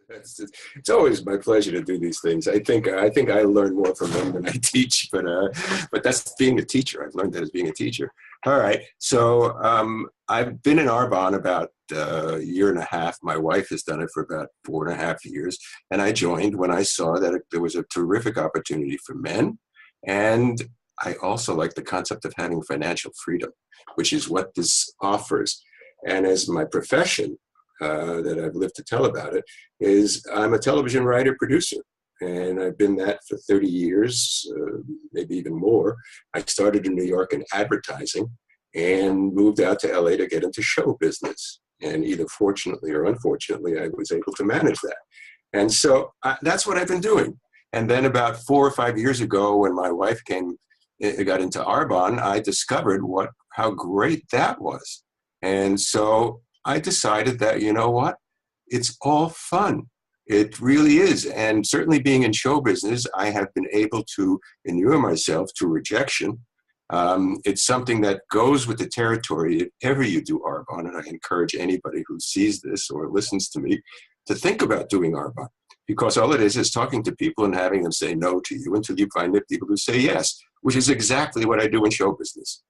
It's always my pleasure to do these things. I think I learn more from them than I teach, but that's being a teacher. I've learned that as being a teacher. All right, so I've been in Arbonne about a year and a half. My wife has done it for about 4.5 years, and I joined when I saw that there was a terrific opportunity for men, and I also like the concept of having financial freedom, which is what this offers. And as my profession, that I've lived to tell about it, is I'm a television writer producer. And I've been that for 30 years, maybe even more. I started in New York in advertising and moved out to LA to get into show business. And either fortunately or unfortunately, I was able to manage that. And so that's what I've been doing. And then about 4 or 5 years ago, when my wife got into Arbonne, I discovered how great that was. And so I decided that, you know what, it's all fun. It really is. And certainly being in show business, I have been able to inure myself to rejection. It's something that goes with the territory if ever you do Arbonne. And I encourage anybody who sees this or listens to me to think about doing Arbonne, because all it is talking to people and having them say no to you until you find the people who say yes, which is exactly what I do in show business.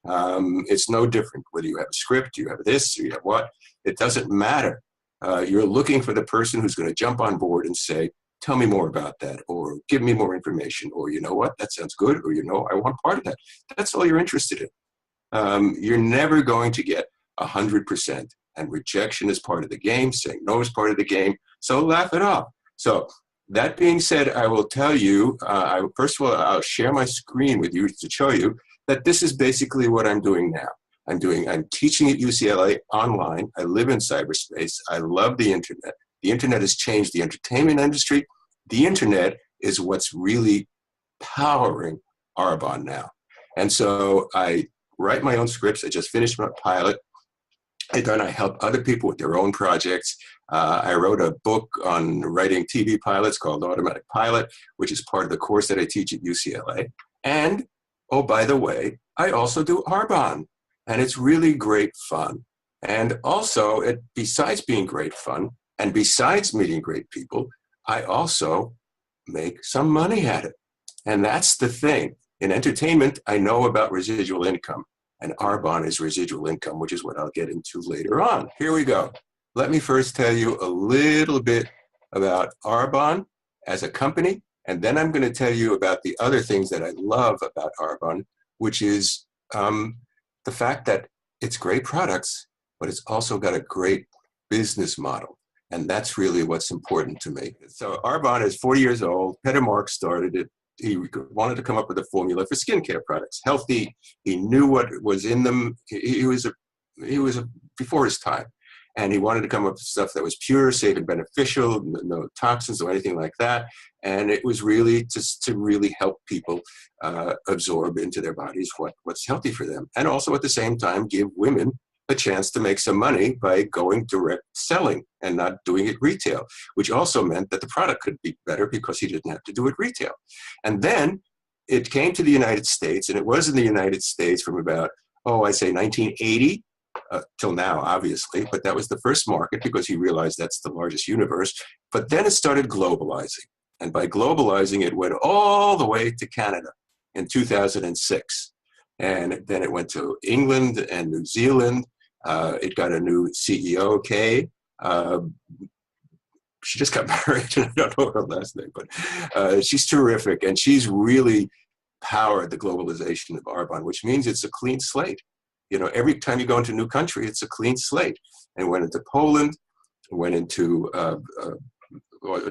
It's no different whether you have a script, you have this, or you have what. It doesn't matter. You're looking for the person who's going to jump on board and say, tell me more about that, or give me more information, or you know what, that sounds good, or you know, I want part of that. That's all you're interested in. You're never going to get 100%, and rejection is part of the game, saying no is part of the game, so laugh it off. So that being said, I will tell you, first of all, I'll share my screen with you to show you that this is basically what I'm doing now. I'm teaching at UCLA online. I live in cyberspace. I love the internet. The internet has changed the entertainment industry. The internet is what's really powering Arbonne now. And so I write my own scripts. I just finished my pilot. And then I help other people with their own projects. I wrote a book on writing TV pilots called Automatic Pilot, which is part of the course that I teach at UCLA. And, oh, by the way, I also do Arbonne. And it's really great fun. And also, besides being great fun, and besides meeting great people, I also make some money at it. And that's the thing. In entertainment, I know about residual income. And Arbonne is residual income, which is what I'll get into later on. Here we go. Let me first tell you a little bit about Arbonne as a company. And then I'm going to tell you about the other things that I love about Arbonne, which is the fact that it's great products, but it's also got a great business model. And that's really what's important to me. So Arbonne is 40 years old. Peter Marks started it. He wanted to come up with a formula for skincare products. Healthy, he knew what was in them. He was before his time. And he wanted to come up with stuff that was pure, safe, and beneficial, no toxins or anything like that. And it was really just to really help people absorb into their bodies what's healthy for them. And also at the same time, give women a chance to make some money by going direct selling and not doing it retail, which also meant that the product could be better because he didn't have to do it retail. And then it came to the United States, and it was in the United States from about, I say 1980, till now, obviously, but that was the first market because he realized that's the largest universe. But then it started globalizing. And by globalizing, it went all the way to Canada in 2006. And then it went to England and New Zealand. It got a new CEO, Kay. She just got married, and I don't know her last name, but she's terrific. And she's really powered the globalization of Arbonne, which means it's a clean slate. You know, every time you go into a new country, it's a clean slate. And went into Poland, went into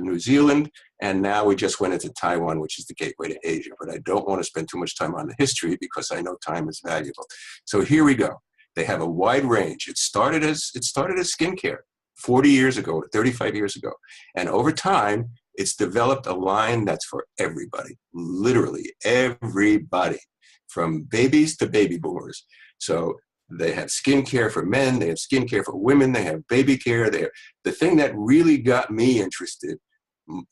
New Zealand, and now we just went into Taiwan, which is the gateway to Asia. But I don't want to spend too much time on the history because I know time is valuable. So here we go. They have a wide range. It started as skincare 40 years ago, 35 years ago. And over time, it's developed a line that's for everybody, literally everybody, from babies to baby boomers. So they have skincare for men, they have skincare for women, they have baby care. The thing that really got me interested,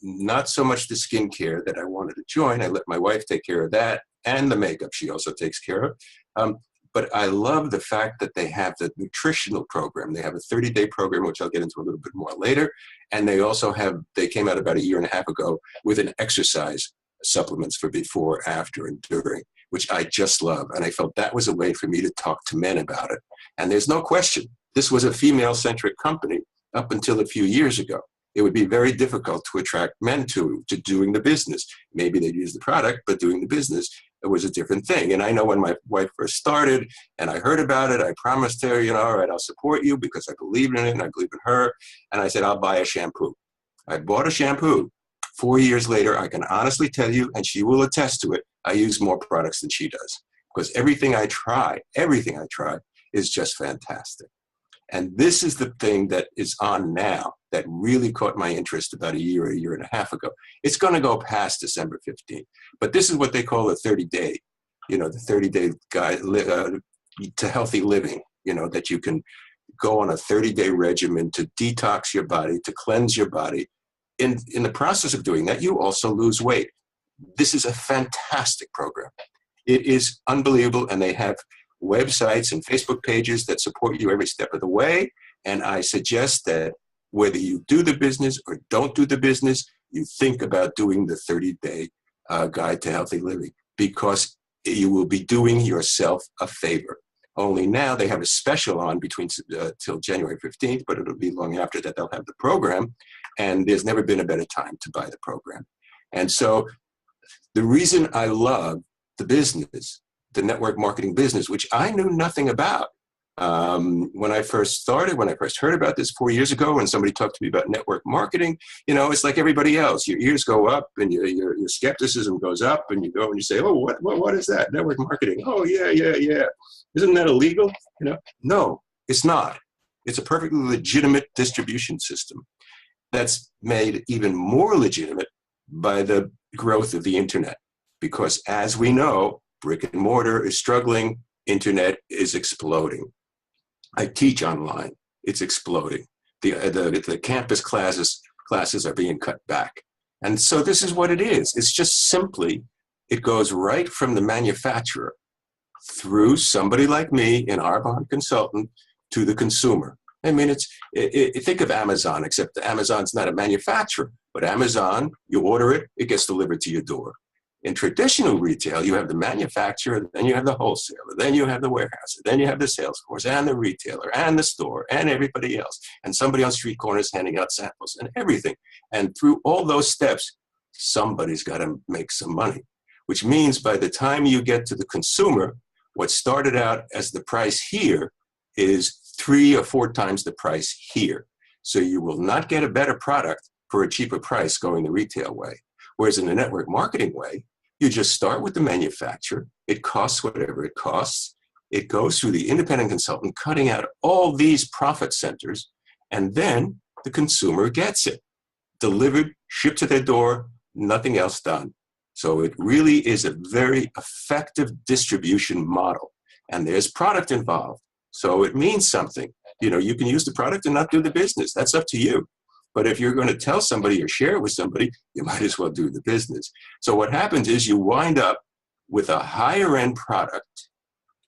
not so much the skincare that I wanted to join. I let my wife take care of that and the makeup she also takes care of. but I love the fact that they have the nutritional program. They have a 30-day program, which I'll get into a little bit more later. And they also they came out about a year and a half ago with an exercise supplements for before, after, and during, which I just love. And I felt that was a way for me to talk to men about it. And there's no question, this was a female-centric company up until a few years ago. It would be very difficult to attract men to doing the business. Maybe they'd use the product, but doing the business, it was a different thing. And I know when my wife first started and I heard about it, I promised her, all right, I'll support you because I believe in it and I believe in her. And I said, I'll buy a shampoo. I bought a shampoo. 4 years later, I can honestly tell you, and she will attest to it, I use more products than she does because everything I try is just fantastic. And this is the thing that is on now that really caught my interest about a year and a half ago. It's going to go past December 15th. But this is what they call a 30-day, the 30-day guide to healthy living, that you can go on a 30-day regimen to detox your body, to cleanse your body. In the process of doing that, you also lose weight. This is a fantastic program. It is unbelievable, and they have websites and Facebook pages that support you every step of the way. And I suggest that whether you do the business or don't do the business, you think about doing the 30-day guide to healthy living, because you will be doing yourself a favor. Only now they have a special on between till January 15th, but it'll be long after that they'll have the program. And there's never been a better time to buy the program. And so the reason I love the business, the network marketing business, which I knew nothing about. When I first heard about this 4 years ago, and somebody talked to me about network marketing, it's like everybody else. Your ears go up and your skepticism goes up, and you go and you say, oh, what is that? Network marketing. Oh, yeah. Isn't that illegal? No, it's not. It's a perfectly legitimate distribution system that's made even more legitimate by the growth of the internet. Because as we know, brick and mortar is struggling. Internet is exploding. I teach online. It's exploding. The campus classes are being cut back. And so this is what it is. It's just simply, it goes right from the manufacturer through somebody like me, an Arbonne consultant, to the consumer. I mean, think of Amazon, except Amazon's not a manufacturer, but Amazon, you order it, it gets delivered to your door. In traditional retail, you have the manufacturer, then you have the wholesaler, then you have the warehouser, then you have the sales force and the retailer and the store and everybody else. And somebody on street corners handing out samples and everything. And through all those steps, somebody's got to make some money, which means by the time you get to the consumer, what started out as the price here is 3 or 4 times the price here. So you will not get a better product for a cheaper price going the retail way. Whereas in the network marketing way, you just start with the manufacturer. It costs whatever it costs. It goes through the independent consultant, cutting out all these profit centers, and then the consumer gets it. Delivered, shipped to their door, nothing else done. So it really is a very effective distribution model. And there's product involved. So it means something. You can use the product and not do the business. That's up to you. But if you're going to tell somebody or share it with somebody, you might as well do the business. So what happens is you wind up with a higher end product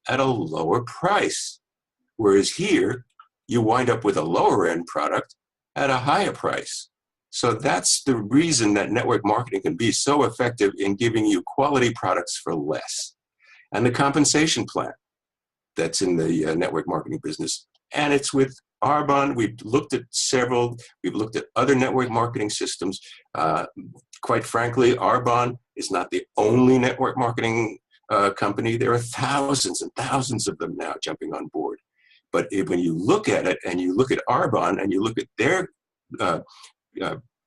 at a lower price. Whereas here, you wind up with a lower end product at a higher price. So that's the reason that network marketing can be so effective in giving you quality products for less. And the compensation plan that's in the network marketing business. And it's with Arbonne. We've looked at other network marketing systems. Quite frankly, Arbonne is not the only network marketing company. There are thousands and thousands of them now jumping on board. But when you look at it and you look at Arbonne and you look at their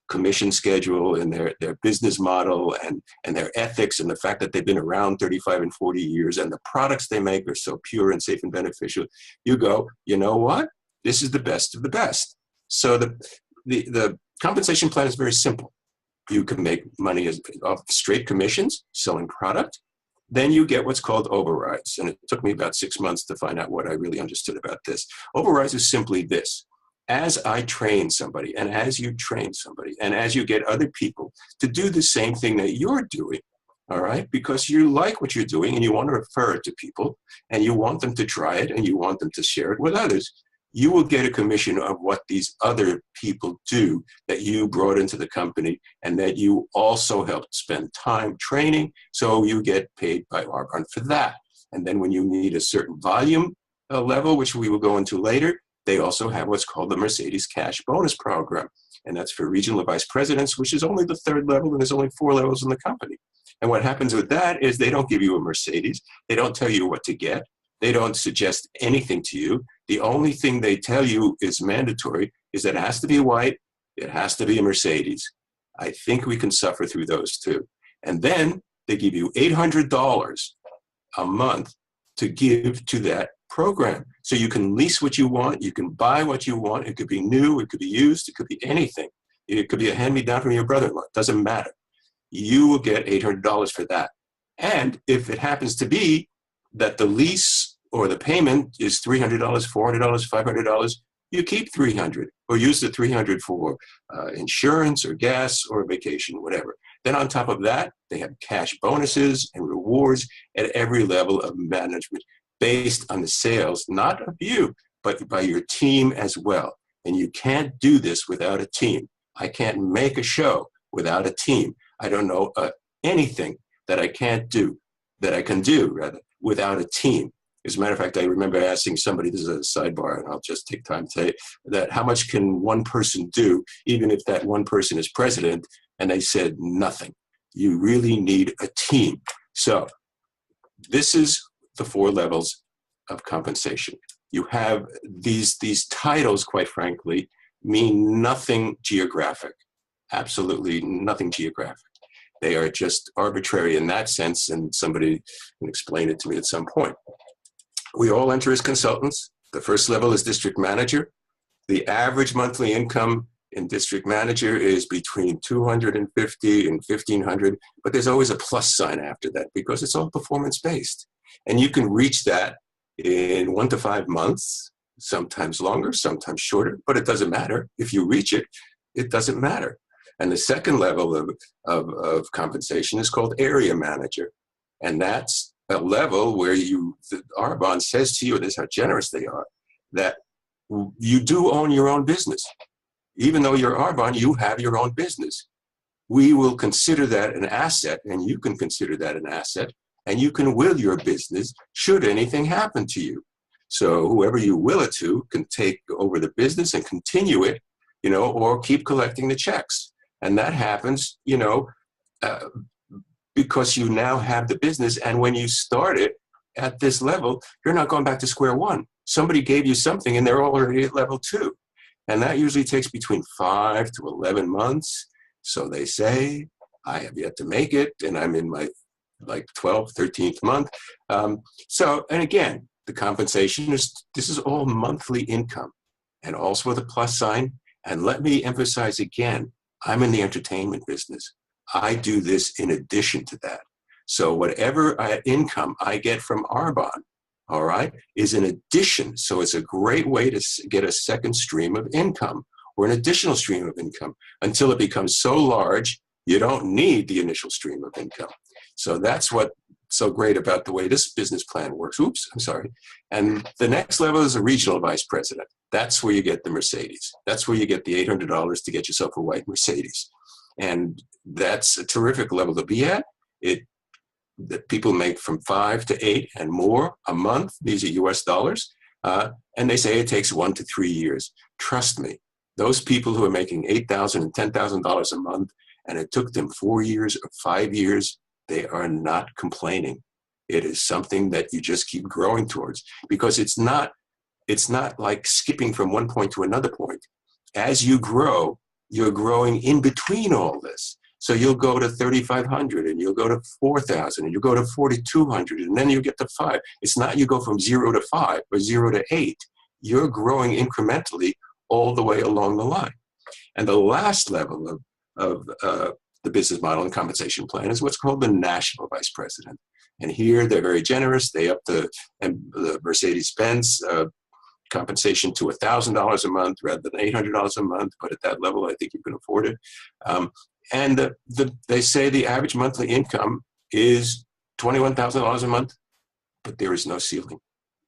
commission schedule and their business model and their ethics and the fact that they've been around 35 and 40 years and the products they make are so pure and safe and beneficial, you go, you know what? This is the best of the best. So the compensation plan is very simple. You can make money off straight commissions, selling product. Then you get what's called overrides. And it took me about 6 months to find out what I really understood about this. Overrides is simply this. As I train somebody, and as you train somebody, and as you get other people to do the same thing that you're doing, all right? Because you like what you're doing and you want to refer it to people and you want them to try it and you want them to share it with others. You will get a commission of what these other people do that you brought into the company and that you also helped spend time training. So you get paid by Arbonne for that. And then when you need a certain volume level, which we will go into later, they also have what's called the Mercedes Cash Bonus Program. And that's for regional vice presidents, which is only the third level, and there's only 4 levels in the company. And what happens with that is they don't give you a Mercedes. They don't tell you what to get. They don't suggest anything to you. The only thing they tell you is mandatory is that it has to be white. It has to be a Mercedes. I think we can suffer through those too. And then they give you $800 a month to give to that program. So you can lease what you want. You can buy what you want. It could be new. It could be used. It could be anything. It could be a hand-me-down from your brother-in-law. It doesn't matter. You will get $800 for that. And if it happens to be that the lease or the payment is $300, $400, $500, you keep $300 or use the $300 for insurance or gas or vacation, whatever. Then on top of that, they have cash bonuses and rewards at every level of management based on the sales, not of you, but by your team as well. And you can't do this without a team. I can't make a show without a team. I don't know anything that I can't do, that I can do, rather, without a team. As a matter of fact, I remember asking somebody, this is a sidebar, and I'll just take time to say that how much can one person do, even if that one person is president? And they said nothing. You really need a team. So this is the 4 levels of compensation. You have these titles, quite frankly, mean nothing geographic, absolutely nothing geographic. They are just arbitrary in that sense, and somebody can explain it to me at some point. We all enter as consultants. The first level is district manager. The average monthly income in district manager is between $250 and $1,500, but there's always a plus sign after that because it's all performance-based. And you can reach that in 1 to 5 months, sometimes longer, sometimes shorter, but it doesn't matter. If you reach it, it doesn't matter. And the second level of compensation is called area manager. And that's a level where the Arbonne says to you, this is how generous they are, that you do own your own business. Even though you're Arbonne, you have your own business. We will consider that an asset, and you can consider that an asset, and you can will your business should anything happen to you. So whoever you will it to can take over the business and continue it, or keep collecting the checks. And that happens, because you now have the business. And when you start it at this level, you're not going back to square one. Somebody gave you something and they're already at level 2. And that usually takes between 5 to 11 months. So they say, I have yet to make it. And I'm in my 12th, 13th month. And again, the compensation this is all monthly income and also with a plus sign. And let me emphasize again, I'm in the entertainment business. I do this in addition to that. So whatever income I get from Arbonne, all right, is an addition. So it's a great way to get a second stream of income or an additional stream of income until it becomes so large, you don't need the initial stream of income. So that's what's so great about the way this business plan works. Oops, I'm sorry. And the next level is a regional vice president. That's where you get the Mercedes. That's where you get the $800 to get yourself a white Mercedes. And that's a terrific level to be at. That people make from 5 to 8 and more a month. These are US dollars. And they say it takes 1 to 3 years. Trust me, those people who are making $8,000 and $10,000 a month, and it took them 4 years or 5 years, they are not complaining. It is something that you just keep growing towards because it's not like skipping from one point to another point. As you grow, you're growing in between all this. So you'll go to 3,500 and you'll go to 4,000 and you'll go to 4,200 and then you get to 5. It's not you go from 0 to 5 or 0 to 8. You're growing incrementally all the way along the line. And the last level of the business model and compensation plan is what's called the national vice president. And here they're very generous. They up the Mercedes-Benz compensation to $1,000 a month rather than $800 a month. But at that level, I think you can afford it. And they say the average monthly income is $21,000 a month, but there is no ceiling.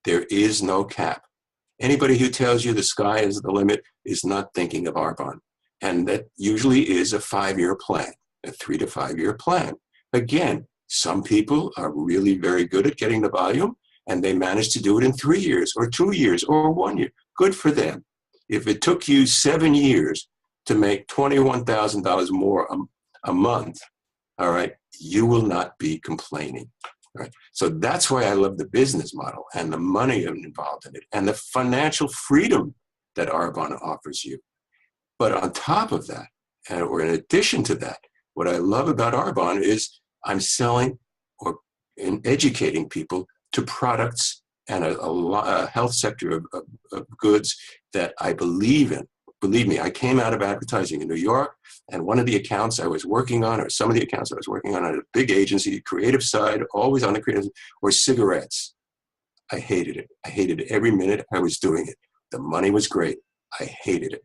There is no cap. Anybody who tells you the sky is the limit is not thinking of Arbonne. And that usually is a 5-year plan, a 3 to 5 year plan. Again, some people are really very good at getting the volume, and they manage to do it in 3 years or 2 years or 1 year. Good for them. If it took you 7 years to make $21,000 more a month, all right, you will not be complaining. Right. So that's why I love the business model and the money involved in it and the financial freedom that Arbonne offers you. But on top of that, or in addition to that, what I love about Arbonne is I'm selling or educating people to products and a health sector of goods that I believe in. Believe me, I came out of advertising in New York, and one of the accounts I was working on, or some of the accounts I was working on at a big agency, creative side, always on the creative, were cigarettes. I hated it. I hated every minute I was doing it. The money was great. I hated it.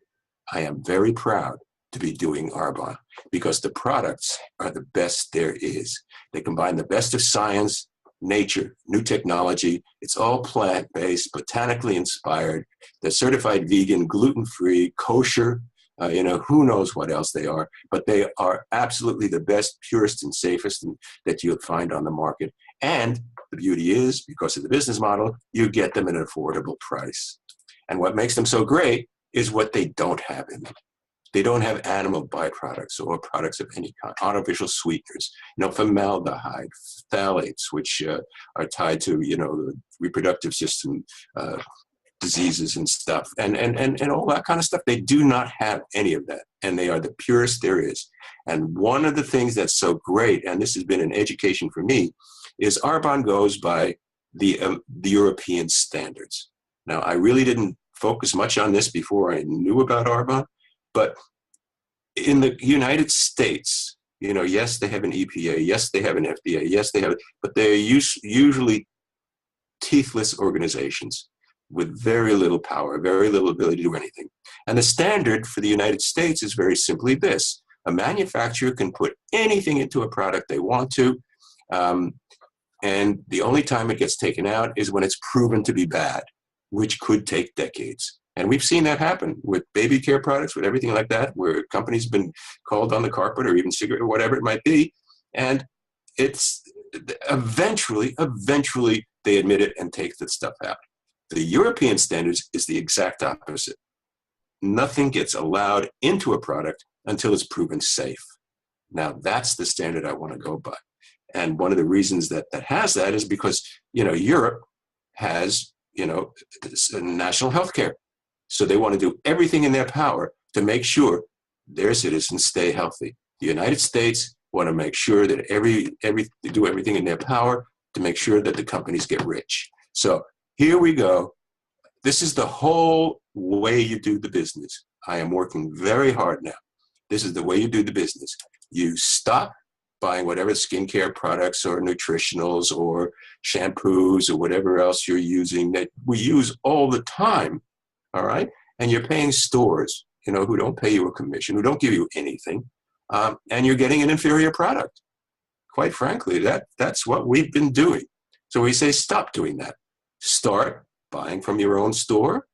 I am very proud to be doing Arbonne because the products are the best there is. They combine the best of science, nature, new technology. It's all plant-based, botanically inspired. They're certified vegan, gluten-free, kosher, who knows what else they are, but they are absolutely the best, purest, and safest that you'll find on the market. And the beauty is, because of the business model, you get them at an affordable price. And what makes them so great is what they don't have in them. They don't have animal byproducts or products of any kind, artificial sweeteners, formaldehyde, phthalates, which are tied to, the reproductive system diseases and stuff, and all that kind of stuff. They do not have any of that, and they are the purest there is. And one of the things that's so great, and this has been an education for me, is Arbonne goes by the European standards. Now, I really didn't focus much on this before I knew about Arbonne, but in the United States, yes, they have an EPA, yes, they have an FDA, yes, they have it, but they're usually teethless organizations with very little power, very little ability to do anything. And the standard for the United States is very simply this: a manufacturer can put anything into a product they want to, and the only time it gets taken out is when it's proven to be bad, which could take decades. And we've seen that happen with baby care products, with everything like that, where companies have been called on the carpet or even cigarette or whatever it might be. And it's eventually they admit it and take the stuff out. The European standards is the exact opposite. Nothing gets allowed into a product until it's proven safe. Now that's the standard I want to go by. And one of the reasons that has that is because, Europe has, national health care. So they want to do everything in their power to make sure their citizens stay healthy. The United States want to make sure that they do everything in their power to make sure that the companies get rich. So here we go. This is the whole way you do the business. I am working very hard now. This is the way you do the business. You stop buying whatever skincare products or nutritionals or shampoos or whatever else you're using that we use all the time. All right. And you're paying stores, who don't pay you a commission, who don't give you anything. And you're getting an inferior product. Quite frankly, that's what we've been doing. So we say, stop doing that. Start buying from your own store.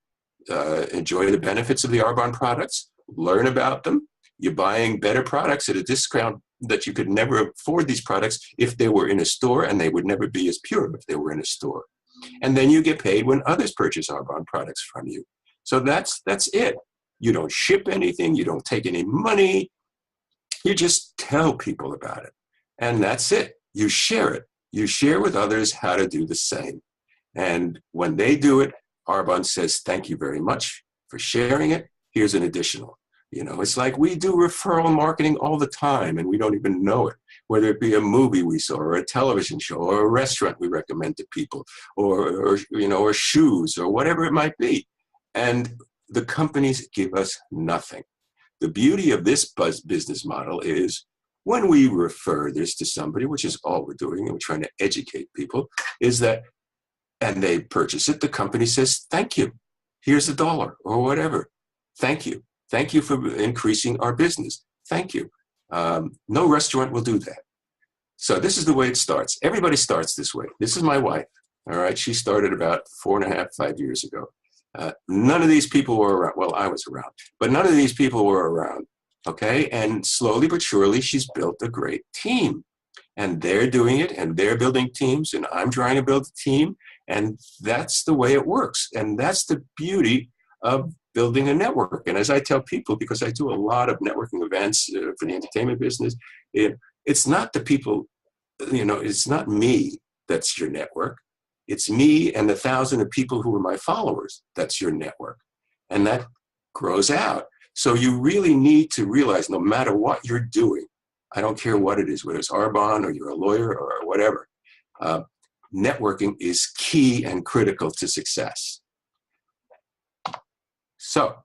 Enjoy the benefits of the Arbonne products. Learn about them. You're buying better products at a discount that you could never afford these products if they were in a store, and they would never be as pure if they were in a store. And then you get paid when others purchase Arbonne products from you. So that's it. You don't ship anything. You don't take any money. You just tell people about it. And that's it. You share it. You share with others how to do the same. And when they do it, Arbonne says, thank you very much for sharing it. Here's an additional. It's like we do referral marketing all the time, and we don't even know it. Whether it be a movie we saw, or a television show, or a restaurant we recommend to people, or shoes, or whatever it might be. And the companies give us nothing. The beauty of this business model is when we refer this to somebody, which is all we're doing, and we're trying to educate people, is that, and they purchase it, the company says, thank you. Here's $1 or whatever. Thank you. Thank you for increasing our business. Thank you. No restaurant will do that. So this is the way it starts. Everybody starts this way. This is my wife. All right. She started about 4.5, 5 years ago. None of these people were around. Well, I was around, but none of these people were around. Okay. And slowly but surely, she's built a great team. And they're doing it, and they're building teams, and I'm trying to build a team. And that's the way it works. And that's the beauty of building a network. And as I tell people, because I do a lot of networking events for the entertainment business, it's not the people, it's not me that's your network. It's me and the 1,000 of people who are my followers. That's your network. And that grows out. So you really need to realize no matter what you're doing, I don't care what it is, whether it's Arbonne or you're a lawyer or whatever, networking is key and critical to success. So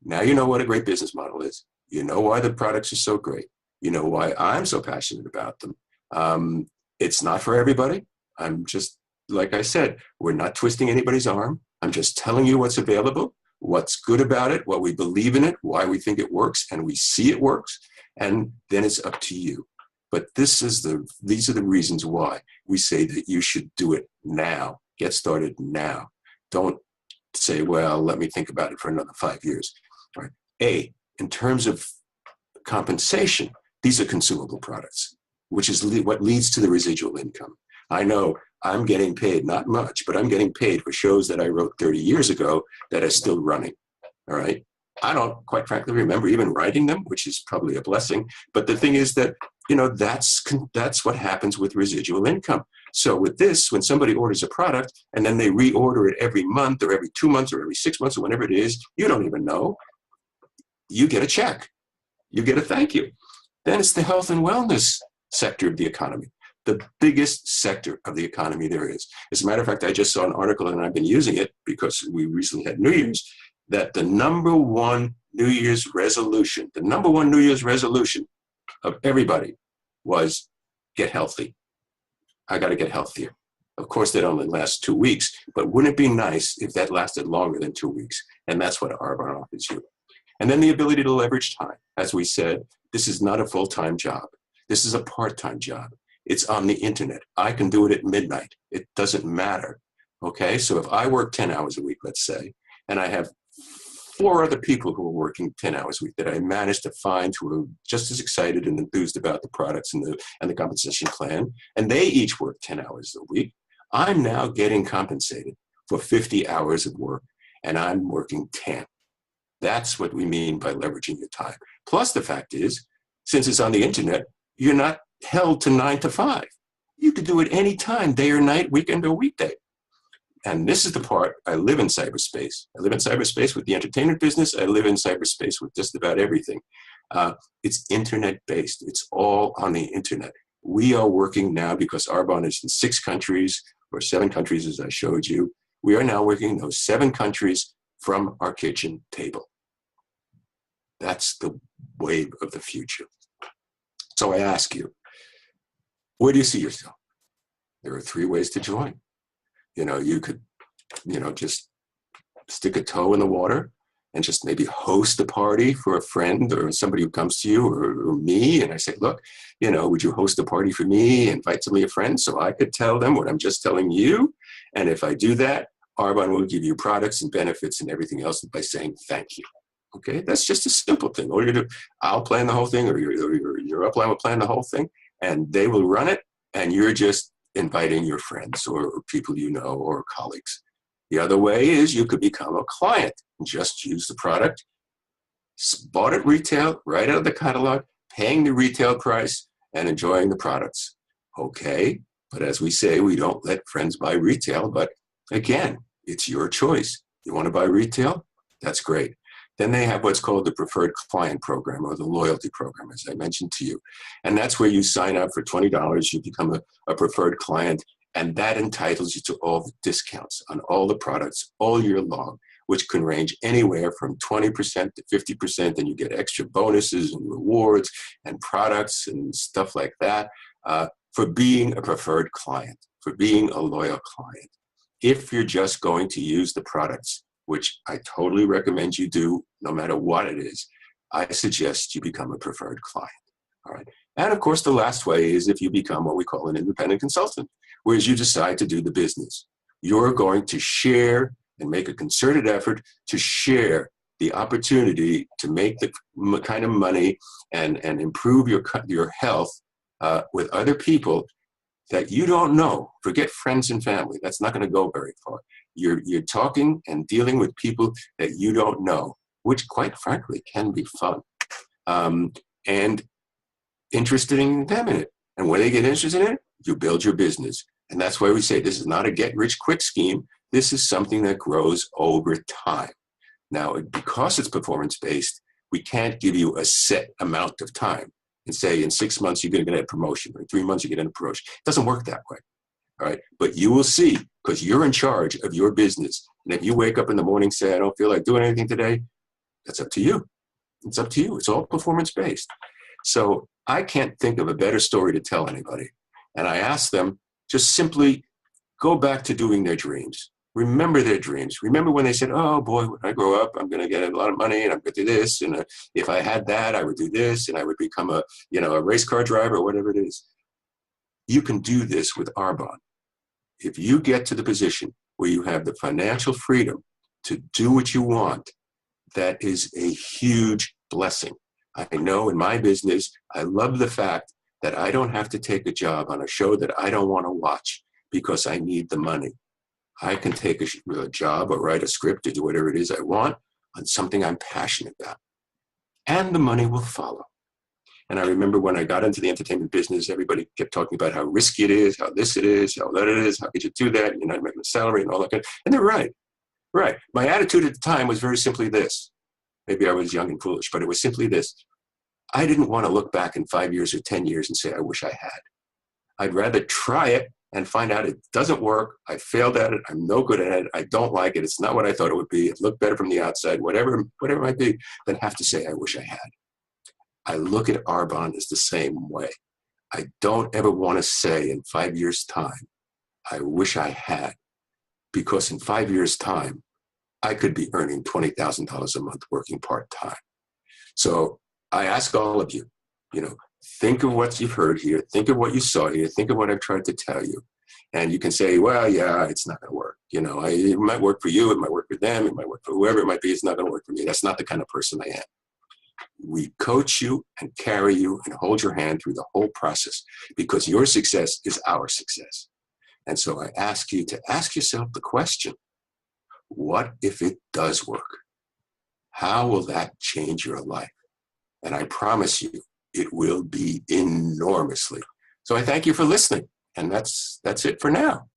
now you know what a great business model is. You know why the products are so great. You know why I'm so passionate about them. It's not for everybody. I'm just, like I said, we're not twisting anybody's arm. I'm just telling you what's available, what's good about it, what we believe in it, why we think it works, and we see it works. And then it's up to you. But these are the reasons why we say that you should do it now. Get started now. Don't say, well, let me think about it for another 5 years. All right. In terms of compensation, these are consumable products, which is what leads to the residual income. I know I'm getting paid, not much, but I'm getting paid for shows that I wrote 30 years ago that are still running. All right. I don't, quite frankly, remember even writing them, which is probably a blessing. But the thing is that, that's what happens with residual income. So with this, when somebody orders a product and then they reorder it every month or every 2 months or every 6 months or whenever it is, you don't even know. You get a check. You get a thank you. Then it's the health and wellness sector of the economy, the biggest sector of the economy there is. As a matter of fact, I just saw an article, and I've been using it because we recently had New Year's, that the number one New Year's resolution of everybody was get healthy. I got to get healthier. Of course, that only lasts 2 weeks, but wouldn't it be nice if that lasted longer than 2 weeks? And that's what Arbonne offers you. And then the ability to leverage time. As we said, this is not a full-time job. This is a part-time job. It's on the internet. I can do it at midnight. It doesn't matter. Okay, so if I work 10 hours a week, let's say, and I have 4 other people who are working 10 hours a week that I managed to find who are just as excited and enthused about the products and the compensation plan, and they each work 10 hours a week, I'm now getting compensated for 50 hours of work, and I'm working 10. That's what we mean by leveraging your time. Plus the fact is, since it's on the internet, you're not held to 9 to 5. You could do it any time, day or night, weekend or weekday. And this is the part, I live in cyberspace. I live in cyberspace with the entertainment business. I live in cyberspace with just about everything. It's internet-based. It's all on the internet. We are working now, because Arbonne is in 6 countries, or 7 countries, as I showed you. We are now working in those 7 countries from our kitchen table. That's the wave of the future. So I ask you, where do you see yourself? There are 3 ways to join. You could, just stick a toe in the water and just maybe host a party for a friend or somebody who comes to you or me. And I say, look, would you host a party for me, invite some of your friends so I could tell them what I'm just telling you? And if I do that, Arbonne will give you products and benefits and everything else by saying thank you. Okay, that's just a simple thing. All you do, I'll plan the whole thing, or your upline will plan the whole thing, and they will run it, and you're just inviting your friends or people or colleagues. The other way is you could become a client and just use the product, bought at retail, right out of the catalog, paying the retail price and enjoying the products. Okay, but as we say, we don't let friends buy retail, but again, it's your choice. You want to buy retail? That's great. Then they have what's called the preferred client program, or the loyalty program, as I mentioned to you. And that's where you sign up for $20, you become a preferred client, and that entitles you to all the discounts on all the products all year long, which can range anywhere from 20% to 50%, and you get extra bonuses and rewards and products and stuff like that for being a preferred client, for being a loyal client. If you're just going to use the products, which I totally recommend you do, no matter what it is, I suggest you become a preferred client. All right. And of course, the last way is if you become what we call an independent consultant, whereas you decide to do the business. You're going to share and make a concerted effort to share the opportunity to make the kind of money and improve your health with other people that you don't know. Forget friends and family. That's not going to go very far. You're talking and dealing with people that you don't know, which quite frankly can be fun. And interested in them in it. And when they get interested in it, you build your business. And that's why we say this is not a get-rich-quick scheme. This is something that grows over time. Now, because it's performance-based, we can't give you a set amount of time and say in 6 months you're going to get a promotion, or in 3 months you're going to get a promotion. It doesn't work that way. All right. But you will see, because you're in charge of your business. And if you wake up in the morning and say, I don't feel like doing anything today, that's up to you. It's up to you. It's all performance-based. So I can't think of a better story to tell anybody. And I ask them, just simply go back to doing their dreams. Remember their dreams. Remember when they said, oh boy, when I grow up, I'm going to get a lot of money and I'm going to do this. And if I had that, I would do this and I would become a race car driver or whatever it is. You can do this with Arbonne. If you get to the position where you have the financial freedom to do what you want, that is a huge blessing. I know in my business, I love the fact that I don't have to take a job on a show that I don't want to watch because I need the money. I can take a job or write a script or do whatever it is I want on something I'm passionate about. And the money will follow. And I remember when I got into the entertainment business, everybody kept talking about how risky it is, how this it is, how that it is, how could you do that? You're not making a salary and all that. And they're right. Right. My attitude at the time was very simply this. Maybe I was young and foolish, but it was simply this. I didn't want to look back in 5 years or 10 years and say, I wish I had. I'd rather try it and find out it doesn't work. I failed at it. I'm no good at it. I don't like it. It's not what I thought it would be. It looked better from the outside, whatever it might be, than have to say, I wish I had. I look at Arbonne as the same way. I don't ever want to say in 5 years' time, I wish I had, because in 5 years' time, I could be earning $20,000 a month working part-time. So I ask all of you, think of what you've heard here, think of what you saw here, think of what I've tried to tell you. And you can say, well, yeah, it's not going to work. It might work for you, it might work for them, it might work for whoever it might be, it's not going to work for me. That's not the kind of person I am. We coach you and carry you and hold your hand through the whole process because your success is our success. And so I ask you to ask yourself the question, what if it does work? How will that change your life? And I promise you, it will be enormously. So I thank you for listening. And that's it for now.